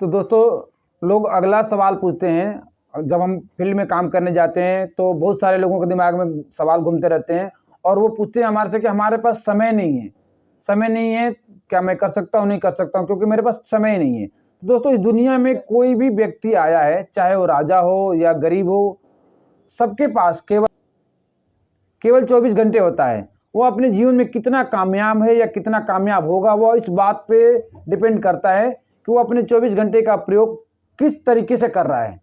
तो दोस्तों लोग अगला सवाल पूछते हैं। जब हम फील्ड में काम करने जाते हैं तो बहुत सारे लोगों के दिमाग में सवाल घूमते रहते हैं और वो पूछते हैं हमारे से कि हमारे पास समय नहीं है, समय नहीं है, क्या मैं कर सकता हूँ, नहीं कर सकता हूँ क्योंकि मेरे पास समय ही नहीं है। तो दोस्तों इस दुनिया में कोई भी व्यक्ति आया है, चाहे वो राजा हो या गरीब हो, सबके पास केवल केवल 24 घंटे होता है। वो अपने जीवन में कितना कामयाब है या कितना कामयाब होगा, वो इस बात पे डिपेंड करता है कि वो अपने 24 घंटे का प्रयोग किस तरीके से कर रहा है।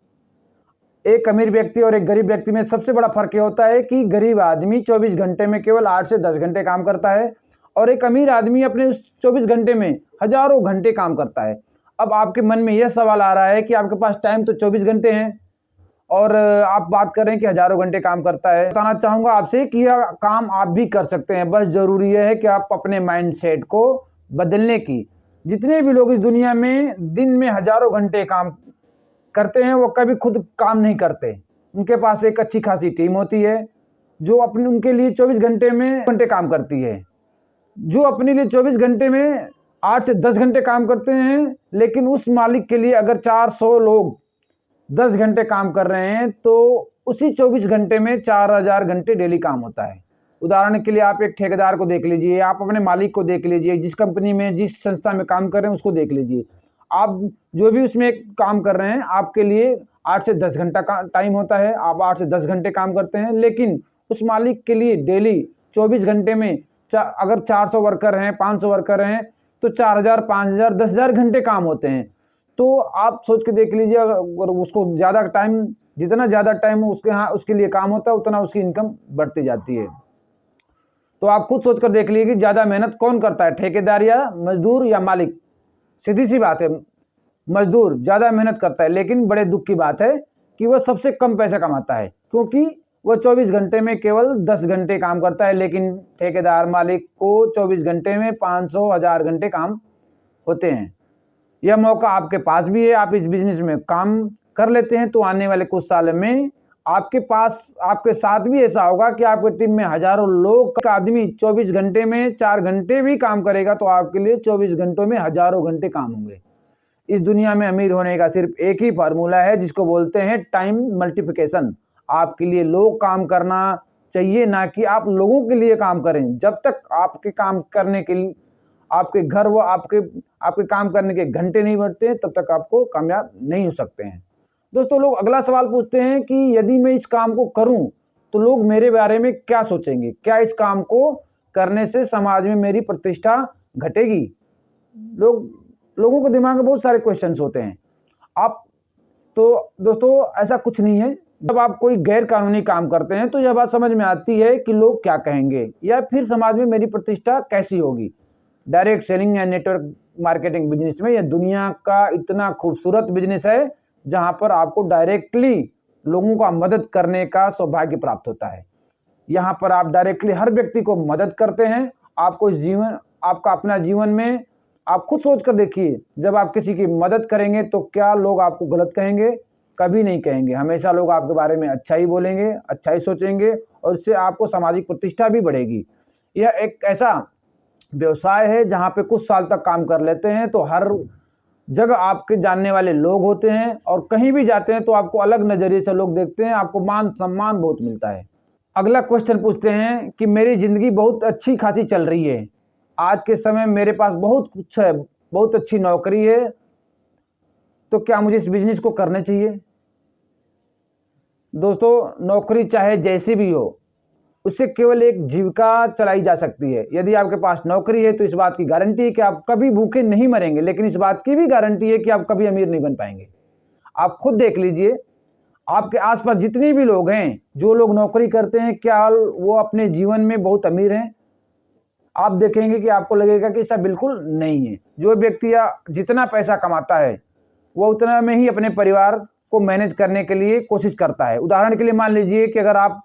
एक अमीर व्यक्ति और एक गरीब व्यक्ति में सबसे बड़ा फर्क ये होता है कि गरीब आदमी 24 घंटे में केवल 8 से 10 घंटे काम करता है और एक अमीर आदमी अपने उस 24 घंटे में हजारों घंटे काम करता है। अब आपके मन में यह सवाल आ रहा है कि आपके पास टाइम तो 24 घंटे हैं और आप बात कर रहे हैं कि हजारों घंटे काम करता है। बताना चाहूंगा आपसे कि यह काम आप भी कर सकते हैं, बस जरूरी है कि आप अपने माइंडसेट को बदलने की। जितने भी लोग इस दुनिया में दिन में हजारों घंटे काम करते हैं वो कभी खुद काम नहीं करते। उनके पास एक अच्छी खासी टीम होती है जो अपने उनके लिए 24 घंटे काम करती है, जो अपने लिए 24 घंटे में 8 से 10 घंटे काम करते हैं। लेकिन उस मालिक के लिए अगर 400 लोग 10 घंटे काम कर रहे हैं तो उसी 24 घंटे में 4000 घंटे डेली काम होता है। उदाहरण के लिए आप एक ठेकेदार को देख लीजिए, आप अपने मालिक को देख लीजिए, जिस कंपनी में जिस संस्था में काम कर रहे हैं उसको देख लीजिए। आप जो भी उसमें काम कर रहे हैं आपके लिए 8 से 10 घंटा का टाइम होता है, आप 8 से 10 घंटे काम करते हैं। लेकिन उस मालिक के लिए डेली 24 घंटे में अगर 400 वर्कर हैं, 500 वर्कर हैं तो 4000, 5000, 10,000 घंटे काम होते हैं। तो आप सोच के देख लीजिए, अगर उसको ज़्यादा टाइम, जितना ज़्यादा टाइम उसके यहाँ उसके लिए काम होता है उतना उसकी इनकम बढ़ती जाती है। तो आप खुद सोच कर देख लीजिए कि ज़्यादा मेहनत कौन करता है, ठेकेदार या मजदूर या मालिक। सीधी सी बात है, मजदूर ज़्यादा मेहनत करता है, लेकिन बड़े दुख की बात है कि वह सबसे कम पैसा कमाता है क्योंकि वह 24 घंटे में केवल 10 घंटे काम करता है। लेकिन ठेकेदार मालिक को 24 घंटे में 500, 1000 घंटे काम होते हैं। यह मौका आपके पास भी है, आप इस बिजनेस में काम कर लेते हैं तो आने वाले कुछ साल में आपके पास, आपके साथ भी ऐसा होगा कि आपकी टीम में हजारों लोग का आदमी 24 घंटे में 4 घंटे भी काम करेगा तो आपके लिए 24 घंटों में हजारों घंटे काम होंगे। इस दुनिया में अमीर होने का सिर्फ एक ही फार्मूला है जिसको बोलते हैं टाइम मल्टीप्लिकेशन। आपके लिए लोग काम करना चाहिए, ना कि आप लोगों के लिए काम करें। जब तक आपके काम करने के लिए आपके घर वो आपके काम करने के घंटे नहीं बढ़ते तब तक आपको कामयाब नहीं हो सकते हैं। दोस्तों लोग अगला सवाल पूछते हैं कि यदि मैं इस काम को करूं तो लोग मेरे बारे में क्या सोचेंगे, क्या इस काम को करने से समाज में मेरी प्रतिष्ठा घटेगी। लोगों के दिमाग में बहुत सारे क्वेश्चंस होते हैं। आप तो दोस्तों ऐसा कुछ नहीं है। जब आप कोई गैर कानूनी काम करते हैं तो यह बात समझ में आती है कि लोग क्या कहेंगे या फिर समाज में मेरी प्रतिष्ठा कैसी होगी। डायरेक्ट सेलिंग या नेटवर्क मार्केटिंग बिजनेस में, यह दुनिया का इतना खूबसूरत बिजनेस है जहां पर आपको डायरेक्टली लोगों का मदद करने का सौभाग्य प्राप्त होता है। यहां पर आप डायरेक्टली हर व्यक्ति को मदद करते हैं। आपको इस जीवन, आपका अपना जीवन में आप खुद सोच कर देखिए, जब आप किसी की मदद करेंगे तो क्या लोग आपको गलत कहेंगे? कभी नहीं कहेंगे। हमेशा लोग आपके बारे में अच्छा ही बोलेंगे, अच्छा ही सोचेंगे और इससे आपको सामाजिक प्रतिष्ठा भी बढ़ेगी। यह एक ऐसा व्यवसाय है जहां पे कुछ साल तक काम कर लेते हैं तो हर जगह आपके जानने वाले लोग होते हैं और कहीं भी जाते हैं तो आपको अलग नजरिए से लोग देखते हैं, आपको मान सम्मान बहुत मिलता है। अगला क्वेश्चन पूछते हैं कि मेरी जिंदगी बहुत अच्छी खासी चल रही है, आज के समय मेरे पास बहुत कुछ है, बहुत अच्छी नौकरी है, तो क्या मुझे इस बिजनेस को करना चाहिए? दोस्तों नौकरी चाहे जैसी भी हो, उससे केवल एक जीविका चलाई जा सकती है। यदि आपके पास नौकरी है तो इस बात की गारंटी है कि आप कभी भूखे नहीं मरेंगे, लेकिन इस बात की भी गारंटी है कि आप कभी अमीर नहीं बन पाएंगे। आप खुद देख लीजिए, आपके आसपास जितने भी लोग हैं, जो लोग नौकरी करते हैं, क्या वो अपने जीवन में बहुत अमीर हैं? आप देखेंगे कि आपको लगेगा कि ऐसा बिल्कुल नहीं है। जो व्यक्ति जितना पैसा कमाता है वो उतना में ही अपने परिवार को मैनेज करने के लिए कोशिश करता है। उदाहरण के लिए मान लीजिए कि अगर आप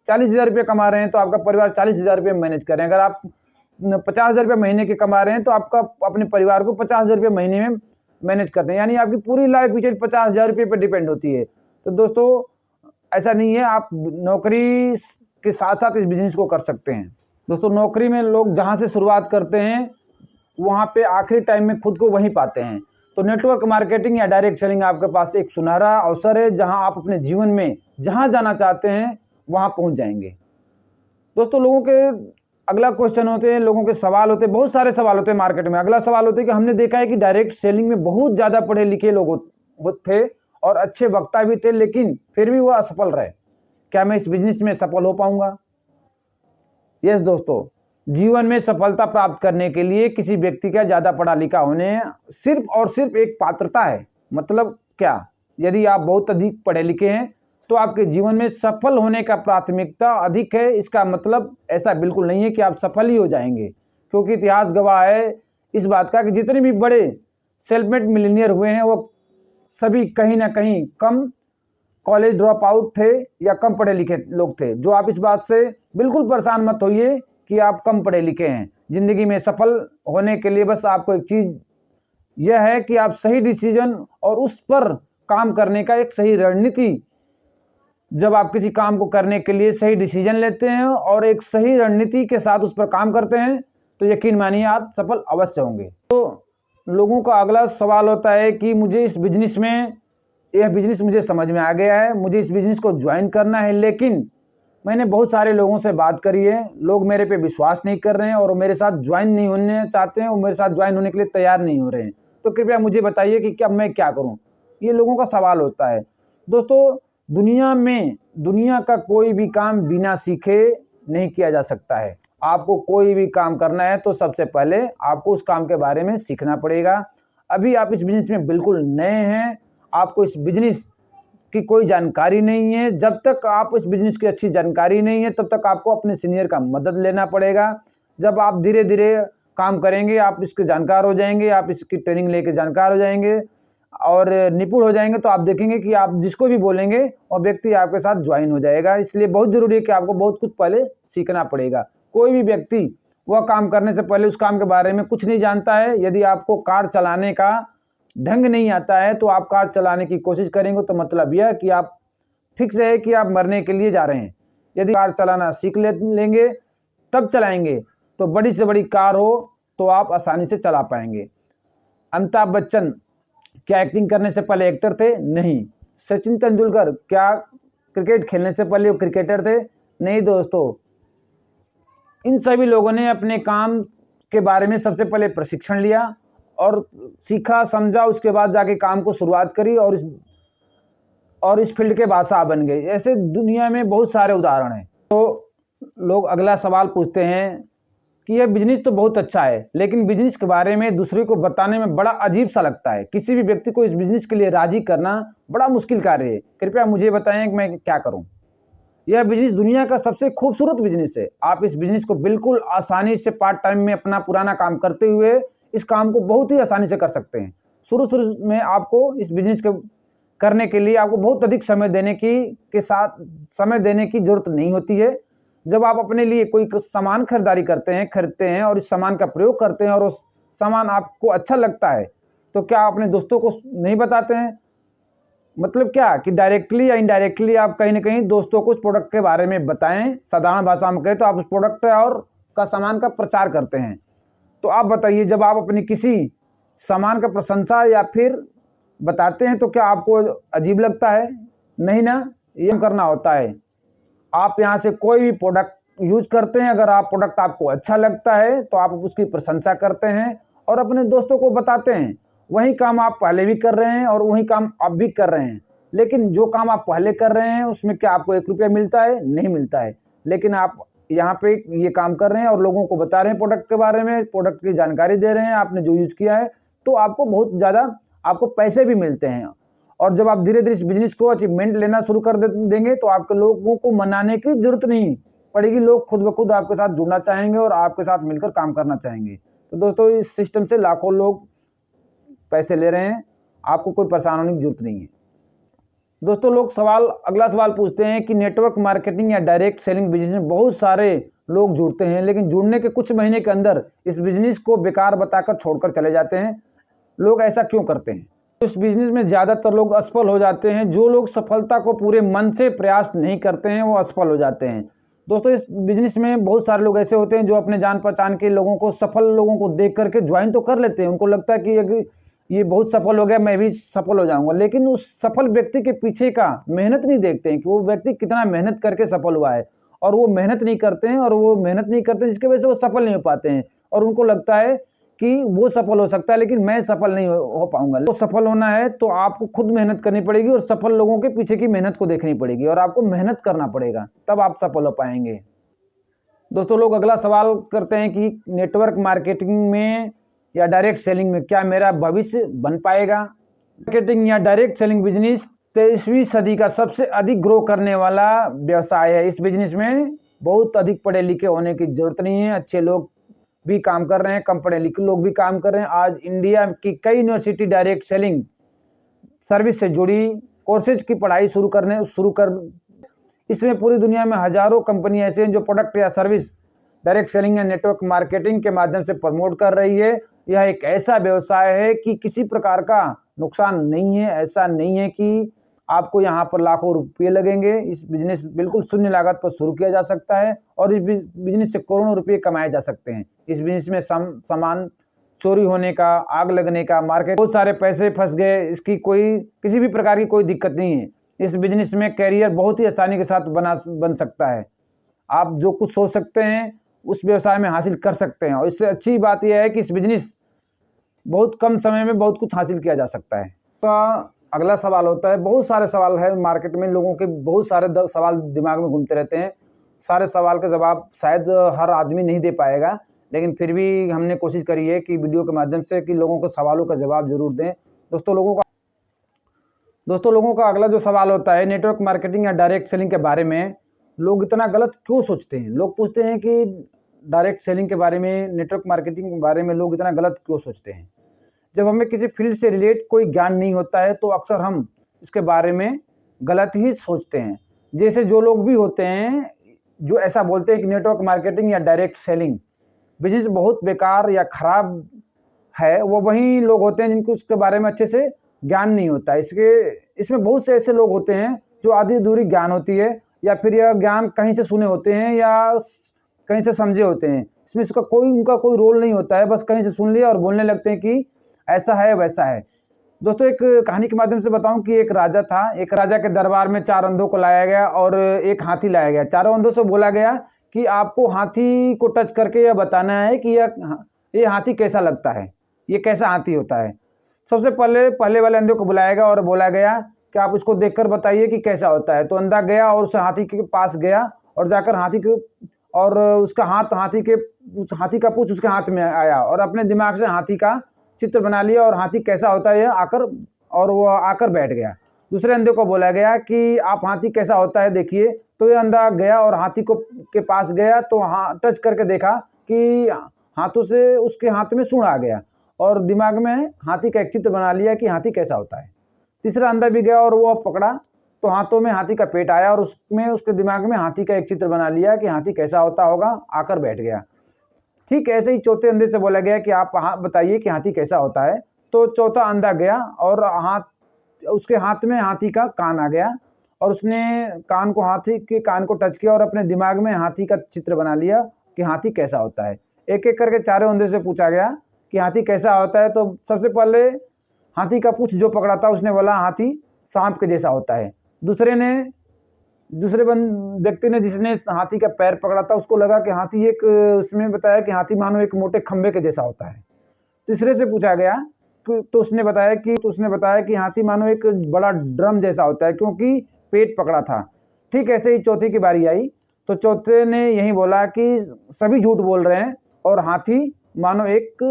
40,000 रुपये कमा रहे हैं तो आपका परिवार 40,000 रुपये मैनेज कर रहे हैं। अगर आप 50,000 रुपये महीने के कमा रहे हैं तो आपका अपने परिवार को 50,000 रुपये महीने में मैनेज करते हैं, यानी आपकी पूरी लाइफ पीछे 50,000 रुपये पर डिपेंड होती है। तो दोस्तों ऐसा नहीं है, आप नौकरी के साथ साथ इस बिजनेस को कर सकते हैं। दोस्तों नौकरी में लोग जहाँ से शुरुआत करते हैं वहाँ पे आखिरी टाइम में खुद को वहीं पाते हैं। तो नेटवर्क मार्केटिंग या डायरेक्ट सेलिंग आपके पास एक सुनहरा अवसर है, जहां आप अपने जीवन में जहां जाना चाहते हैं वहां पहुंच जाएंगे। दोस्तों, लोगों के अगला क्वेश्चन होते हैं, लोगों के सवाल होते हैं, बहुत सारे सवाल होते हैं मार्केट में। अगला सवाल होता है कि हमने देखा है कि डायरेक्ट सेलिंग में बहुत ज़्यादा पढ़े लिखे लोग थे और अच्छे वक्ता भी थे, लेकिन फिर भी वो असफल रहे। क्या मैं इस बिजनेस में सफल हो पाऊंगा? यस दोस्तों, जीवन में सफलता प्राप्त करने के लिए किसी व्यक्ति का ज़्यादा पढ़ा लिखा होने सिर्फ और सिर्फ एक पात्रता है। मतलब क्या? यदि आप बहुत अधिक पढ़े लिखे हैं तो आपके जीवन में सफल होने का प्राथमिकता अधिक है। इसका मतलब ऐसा बिल्कुल नहीं है कि आप सफल ही हो जाएंगे, क्योंकि इतिहास गवाह है इस बात का कि जितने भी बड़े सेल्फ मेड मिलीनियर हुए हैं वो सभी कहीं ना कहीं कम कॉलेज ड्रॉप आउट थे या कम पढ़े लिखे लोग थे। जो आप इस बात से बिल्कुल परेशान मत होइए कि आप कम पढ़े लिखे हैं। जिंदगी में सफल होने के लिए बस आपको एक चीज़ यह है कि आप सही डिसीजन और उस पर काम करने का एक सही रणनीति, जब आप किसी काम को करने के लिए सही डिसीजन लेते हैं और एक सही रणनीति के साथ उस पर काम करते हैं तो यकीन मानिए आप सफल अवश्य होंगे। तो लोगों का अगला सवाल होता है कि मुझे इस बिजनेस में, यह बिजनेस मुझे समझ में आ गया है, मुझे इस बिजनेस को ज्वाइन करना है, लेकिन मैंने बहुत सारे लोगों से बात करी है, लोग मेरे पे विश्वास नहीं कर रहे हैं और मेरे साथ ज्वाइन नहीं होने चाहते हैं और मेरे साथ ज्वाइन होने के लिए तैयार नहीं हो रहे हैं। तो कृपया मुझे बताइए कि क्या मैं क्या करूं? ये लोगों का सवाल होता है। दोस्तों, दुनिया का कोई भी काम बिना सीखे नहीं किया जा सकता है। आपको कोई भी काम करना है तो सबसे पहले आपको उस काम के बारे में सीखना पड़ेगा। अभी आप इस बिजनेस में बिल्कुल नए हैं, आपको इस बिजनेस की कोई जानकारी नहीं है। जब तक आप इस बिजनेस की अच्छी जानकारी नहीं है तब तक आपको अपने सीनियर का मदद लेना पड़ेगा। जब आप धीरे धीरे काम करेंगे, आप इसके जानकार हो जाएंगे, आप इसकी ट्रेनिंग लेके जानकार हो जाएंगे और निपुण हो जाएंगे, तो आप देखेंगे कि आप जिसको भी बोलेंगे वो व्यक्ति आपके साथ ज्वाइन हो जाएगा। इसलिए बहुत ज़रूरी है कि आपको बहुत कुछ पहले सीखना पड़ेगा। कोई भी व्यक्ति वह काम करने से पहले उस काम के बारे में कुछ नहीं जानता है। यदि आपको कार चलाने का ढंग नहीं आता है तो आप कार चलाने की कोशिश करेंगे तो मतलब यह कि आप फिक्स है कि आप मरने के लिए जा रहे हैं। यदि कार चलाना सीख लेंगे तब चलाएंगे तो बड़ी से बड़ी कार हो तो आप आसानी से चला पाएंगे। अमिताभ बच्चन क्या एक्टिंग करने से पहले एक्टर थे? नहीं। सचिन तेंदुलकर क्या क्रिकेट खेलने से पहले वो क्रिकेटर थे? नहीं दोस्तों। इन सभी लोगों ने अपने काम के बारे में सबसे पहले प्रशिक्षण लिया और सीखा समझा, उसके बाद जाके काम को शुरुआत करी और इस फील्ड के बादशाह बन गए। ऐसे दुनिया में बहुत सारे उदाहरण हैं। तो लोग अगला सवाल पूछते हैं कि यह बिजनेस तो बहुत अच्छा है, लेकिन बिजनेस के बारे में दूसरे को बताने में बड़ा अजीब सा लगता है। किसी भी व्यक्ति को इस बिजनेस के लिए राजी करना बड़ा मुश्किल कार्य है। कृपया मुझे बताएं कि मैं क्या करूं? यह बिजनेस दुनिया का सबसे खूबसूरत बिजनेस है। आप इस बिजनेस को बिल्कुल आसानी से पार्ट टाइम में अपना पुराना काम करते हुए इस काम को बहुत ही आसानी से कर सकते हैं। शुरू में आपको इस बिजनेस के करने के लिए आपको बहुत अधिक समय देने की जरूरत नहीं होती है। जब आप अपने लिए कोई सामान खरीदते हैं और इस सामान का प्रयोग करते हैं और उस सामान आपको अच्छा लगता है तो क्या आप अपने दोस्तों को नहीं बताते हैं? मतलब क्या कि डायरेक्टली या इनडायरेक्टली आप कहीं ना कहीं दोस्तों को उस प्रोडक्ट के बारे में बताएं। साधारण भाषा में कहें तो आप उस प्रोडक्ट और का सामान का प्रचार करते हैं। तो आप बताइए, जब आप अपनी किसी सामान का प्रशंसा या फिर बताते हैं तो क्या आपको अजीब लगता है? नहीं ना। ये करना होता है। आप यहाँ से कोई भी प्रोडक्ट यूज करते हैं, अगर आप प्रोडक्ट आपको अच्छा लगता है तो आप उसकी प्रशंसा करते हैं और अपने दोस्तों को बताते हैं। वही काम आप पहले भी कर रहे हैं और वही काम अब भी कर रहे हैं, लेकिन जो काम आप पहले कर रहे हैं उसमें क्या आपको 1 रुपया मिलता है? नहीं मिलता है। लेकिन आप यहाँ पे ये काम कर रहे हैं और लोगों को बता रहे हैं प्रोडक्ट के बारे में, प्रोडक्ट की जानकारी दे रहे हैं आपने जो यूज किया है, तो आपको बहुत ज़्यादा आपको पैसे भी मिलते हैं। और जब आप धीरे धीरे इस बिजनेस को अचीवमेंट लेना शुरू कर देंगे तो आपके लोगों को मनाने की जरूरत नहीं पड़ेगी। लोग खुद ब खुद आपके साथ जुड़ना चाहेंगे और आपके साथ मिलकर काम करना चाहेंगे। तो दोस्तों, इस सिस्टम से लाखों लोग पैसे ले रहे हैं, आपको कोई परेशान होने की जरूरत नहीं है। दोस्तों, लोग अगला सवाल पूछते हैं कि नेटवर्क मार्केटिंग या डायरेक्ट सेलिंग बिजनेस में बहुत सारे लोग जुड़ते हैं, लेकिन जुड़ने के कुछ महीने के अंदर इस बिजनेस को बेकार बताकर छोड़कर चले जाते हैं। लोग ऐसा क्यों करते हैं? इस बिजनेस में ज़्यादातर लोग असफल हो जाते हैं। जो लोग सफलता को पूरे मन से प्रयास नहीं करते हैं वो असफल हो जाते हैं। दोस्तों, इस बिजनेस में बहुत सारे लोग ऐसे होते हैं जो अपने जान पहचान के लोगों को, सफल लोगों को देख करके ज्वाइन तो कर लेते हैं। उनको लगता है कि ये बहुत सफल हो गया, मैं भी सफल हो जाऊंगा, लेकिन उस सफल व्यक्ति के पीछे का मेहनत नहीं देखते हैं कि वो व्यक्ति कितना मेहनत करके सफल हुआ है। और वो मेहनत नहीं करते हैं, और वो मेहनत नहीं करते जिसकी वजह से वो सफल नहीं हो पाते हैं, और उनको लगता है कि वो सफल हो सकता है लेकिन मैं सफल नहीं हो पाऊंगा। तो सफल होना है तो आपको खुद मेहनत करनी पड़ेगी, और सफल लोगों के पीछे की मेहनत को देखनी पड़ेगी, और आपको मेहनत करना पड़ेगा, तब आप सफल हो पाएंगे। दोस्तों, लोग अगला सवाल करते हैं कि नेटवर्क मार्केटिंग में या डायरेक्ट सेलिंग में क्या मेरा भविष्य बन पाएगा। मार्केटिंग या डायरेक्ट सेलिंग बिजनेस 23वीं सदी का सबसे अधिक ग्रो करने वाला व्यवसाय है। इस बिजनेस में बहुत अधिक पढ़े लिखे होने की जरूरत नहीं है, अच्छे लोग भी काम कर रहे हैं, कम पढ़े लिखे लोग भी काम कर रहे हैं। आज इंडिया की कई यूनिवर्सिटी डायरेक्ट सेलिंग सर्विस से जुड़ी कोर्सेज की पढ़ाई शुरू कर इसमें पूरी दुनिया में हजारों कंपनी ऐसे हैं जो प्रोडक्ट या सर्विस डायरेक्ट सेलिंग या नेटवर्क मार्केटिंग के माध्यम से प्रमोट कर रही है। यह एक ऐसा व्यवसाय है कि किसी प्रकार का नुकसान नहीं है। ऐसा नहीं है कि आपको यहाँ पर लाखों रुपये लगेंगे। इस बिजनेस बिल्कुल शून्य लागत पर शुरू किया जा सकता है, और इस बिजनेस से करोड़ों रुपये कमाए जा सकते हैं। इस बिजनेस में सामान चोरी होने का, आग लगने का, मार्केट बहुत सारे पैसे फंस गए, इसकी किसी भी प्रकार की कोई दिक्कत नहीं है। इस बिजनेस में कैरियर बहुत ही आसानी के साथ बन सकता है। आप जो कुछ सोच सकते हैं उस व्यवसाय में हासिल कर सकते हैं, और इससे अच्छी बात यह है कि इस बिजनेस बहुत कम समय में बहुत कुछ हासिल किया जा सकता है। तो अगला सवाल होता है, बहुत सारे सवाल है मार्केट में, लोगों के बहुत सारे सवाल दिमाग में घूमते रहते हैं। सारे सवाल के जवाब शायद हर आदमी नहीं दे पाएगा, लेकिन फिर भी हमने कोशिश करी है कि वीडियो के माध्यम से कि लोगों के सवालों का जवाब जरूर दें। दोस्तों लोगों का अगला जो सवाल होता है नेटवर्क मार्केटिंग या डायरेक्ट सेलिंग के बारे में लोग इतना गलत क्यों सोचते हैं। लोग पूछते हैं कि डायरेक्ट सेलिंग के बारे में, नेटवर्क मार्केटिंग के बारे में लोग इतना गलत क्यों सोचते हैं। जब हमें किसी फील्ड से रिलेट कोई ज्ञान नहीं होता है तो अक्सर हम इसके बारे में गलत ही सोचते हैं। जैसे जो लोग भी होते हैं जो ऐसा बोलते हैं कि नेटवर्क मार्केटिंग या डायरेक्ट सेलिंग बिजनेस बहुत बेकार या खराब है, वो वही लोग होते हैं जिनको उसके बारे में अच्छे से ज्ञान नहीं होता। इसमें बहुत से ऐसे लोग होते हैं जो आधी अधूरी ज्ञान होती है, या फिर यह ज्ञान कहीं से सुने होते हैं या कहीं से समझे होते हैं। इसमें उनका कोई रोल नहीं होता है, बस कहीं से सुन लिया और बोलने लगते हैं कि ऐसा है वैसा है। दोस्तों, एक कहानी के माध्यम से बताऊं कि एक राजा था। एक राजा के दरबार में 4 अंधों को लाया गया और एक हाथी लाया गया। चारों अंधों से बोला गया कि आपको हाथी को टच करके यह बताना है कि ये हाथी कैसा लगता है, ये कैसा हाथी होता है। सबसे पहले वाले अंधे को बुलाया गया और बोला गया कि आप उसको देखकर बताइए कि कैसा होता है। तो अंधा गया और उस हाथी के पास गया और जाकर उसका हाथी का पूंछ उसके हाथ में आया और अपने दिमाग से हाथी का चित्र बना लिया और हाथी कैसा होता है वो आकर बैठ गया। दूसरे अंधे को बोला गया कि आप हाथी कैसा होता है देखिए। तो ये अंधा गया और हाथी के पास गया, तो टच करके देखा कि हाथों से उसके हाथ में सूंड आ गया और दिमाग में हाथी का एक चित्र बना लिया कि हाथी कैसा होता है। तीसरा अंधा भी गया और वो पकड़ा, तो हाथों में हाथी का पेट आया और उसमें उसके दिमाग में हाथी का एक चित्र बना लिया कि हाथी कैसा होता होगा, आकर बैठ गया। ठीक ऐसे ही चौथे अंधे से बोला गया कि आप बताइए कि हाथी कैसा होता है। तो चौथा अंधा गया और उसके हाथ में हाथी का कान आ गया और उसने हाथी के कान को टच किया और अपने दिमाग में हाथी का चित्र बना लिया कि हाथी कैसा होता है। एक एक करके चारों अंधे से पूछा गया कि हाथी कैसा होता है। तो सबसे पहले हाथी का पूंछ जो पकड़ा था उसने बोला हाथी सांप के जैसा होता है। दूसरे व्यक्ति ने जिसने हाथी का पैर पकड़ा था उसको लगा कि उसने बताया कि हाथी मानो एक मोटे खंबे के जैसा होता है। तीसरे से पूछा गया तो उसने बताया कि हाथी मानो एक बड़ा ड्रम जैसा होता है क्योंकि पेट पकड़ा था। ठीक ऐसे ही चौथे की बारी आई तो चौथे ने यही बोला कि सभी झूठ बोल रहे हैं और हाथी मानो एक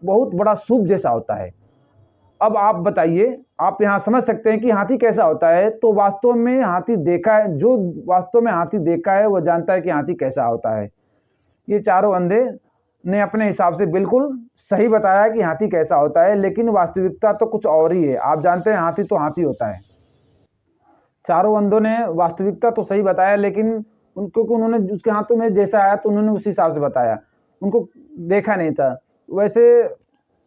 बहुत बड़ा सूप जैसा होता है। अब आप बताइए, आप यहाँ समझ सकते हैं कि हाथी कैसा होता है। तो वास्तव में हाथी देखा है वो जानता है कि हाथी कैसा होता है। ये चारों अंधे ने अपने हिसाब से बिल्कुल सही बताया कि हाथी कैसा होता है, लेकिन वास्तविकता तो कुछ और ही है। आप जानते हैं हाथी तो हाथी होता है। चारों अंधों ने वास्तविकता तो सही बताया, लेकिन क्योंकि उन्होंने उसके हाथों में जैसा आया तो उन्होंने उस हिसाब से बताया, उनको देखा नहीं था। वैसे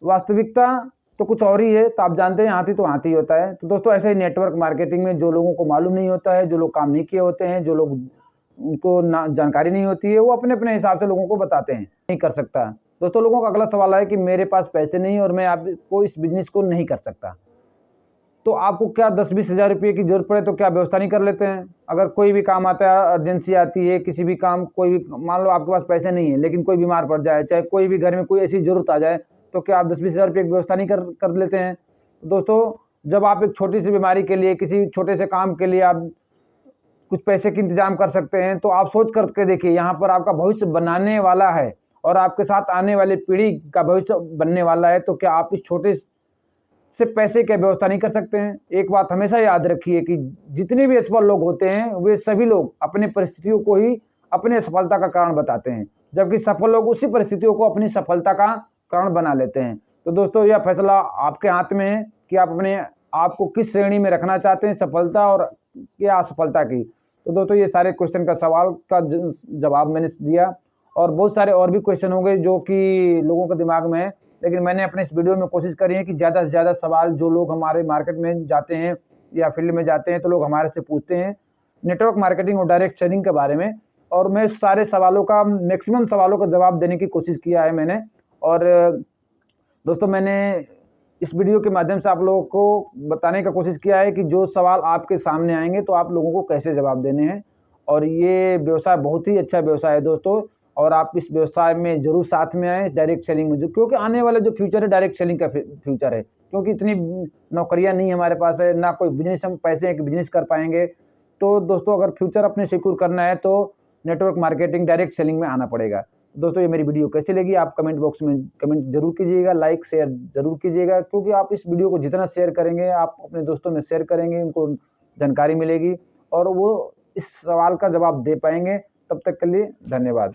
वास्तविकता तो कुछ और ही है। तो आप जानते हैं हाथी तो हाथी होता है। तो दोस्तों, ऐसे ही नेटवर्क मार्केटिंग में जो लोगों को मालूम नहीं होता है, जो लोग काम नहीं किए होते हैं, जो लोग उनको जानकारी नहीं होती है, वो अपने अपने हिसाब से लोगों को बताते हैं। नहीं कर सकता दोस्तों लोगों का अगला सवाल है कि मेरे पास पैसे नहीं और मैं आपको इस बिजनेस को नहीं कर सकता, तो आपको क्या 10-20 हज़ार रुपये की ज़रूरत पड़े तो क्या व्यवस्था नहीं कर लेते हैं? अगर कोई भी काम आता है, अर्जेंसी आती है, किसी भी काम कोई भी, मान लो आपके पास पैसे नहीं है लेकिन कोई बीमार पड़ जाए, चाहे कोई भी घर में कोई ऐसी ज़रूरत आ जाए, तो क्या आप 10-20 हज़ार रुपये की व्यवस्था नहीं कर लेते हैं? तो दोस्तों, जब आप एक छोटी-सी बीमारी के लिए, किसी छोटे से काम के लिए आप कुछ पैसे का इंतज़ाम कर सकते हैं, तो आप सोच करके देखिए, यहाँ पर आपका भविष्य बनाने वाला है और आपके साथ आने वाली पीढ़ी का भविष्य बनने वाला है, तो क्या आप इस छोटे से पैसे की व्यवस्था नहीं कर सकते हैं? एक बात हमेशा याद रखिए कि जितने भी असफल लोग होते हैं, वे सभी लोग अपनी परिस्थितियों को ही अपनी असफलता का कारण बताते हैं, जबकि सफल लोग उसी परिस्थितियों को अपनी सफलता का कारण बना लेते हैं। तो दोस्तों, यह फैसला आपके हाथ में है कि आप अपने आप को किस श्रेणी में रखना चाहते हैं, सफलता और या असफलता की। तो दोस्तों, ये सारे क्वेश्चन का सवाल का जवाब मैंने दिया, और बहुत सारे और भी क्वेश्चन होंगे जो कि लोगों के दिमाग में है, लेकिन मैंने अपने इस वीडियो में कोशिश करी है कि ज़्यादा से ज़्यादा सवाल जो लोग हमारे मार्केट में जाते हैं या फील्ड में जाते हैं, तो लोग हमारे से पूछते हैं नेटवर्क मार्केटिंग और डायरेक्ट सेलिंग के बारे में, और मैं सारे सवालों का, मैक्सिमम सवालों का जवाब देने की कोशिश किया है मैंने। और दोस्तों, मैंने इस वीडियो के माध्यम से आप लोगों को बताने का कोशिश किया है कि जो सवाल आपके सामने आएँगे तो आप लोगों को कैसे जवाब देने हैं। और ये व्यवसाय बहुत ही अच्छा व्यवसाय है दोस्तों, और आप इस व्यवसाय में ज़रूर साथ में आएँ डायरेक्ट सेलिंग में, जो क्योंकि आने वाला जो फ्यूचर है डायरेक्ट सेलिंग का फ्यूचर है। क्योंकि इतनी नौकरियाँ नहीं हमारे पास है, ना कोई बिज़नेस, हम पैसे हैं कि बिज़नेस कर पाएँगे। तो दोस्तों, अगर फ्यूचर अपने सिक्योर करना है तो नेटवर्क मार्केटिंग डायरेक्ट सेलिंग में आना पड़ेगा। दोस्तों, ये मेरी वीडियो कैसी लगी आप कमेंट बॉक्स में कमेंट ज़रूर कीजिएगा, लाइक शेयर ज़रूर कीजिएगा, क्योंकि आप इस वीडियो को जितना शेयर करेंगे, आप अपने दोस्तों में शेयर करेंगे, उनको जानकारी मिलेगी और वो इस सवाल का जवाब दे पाएँगे। तब तक के लिए धन्यवाद।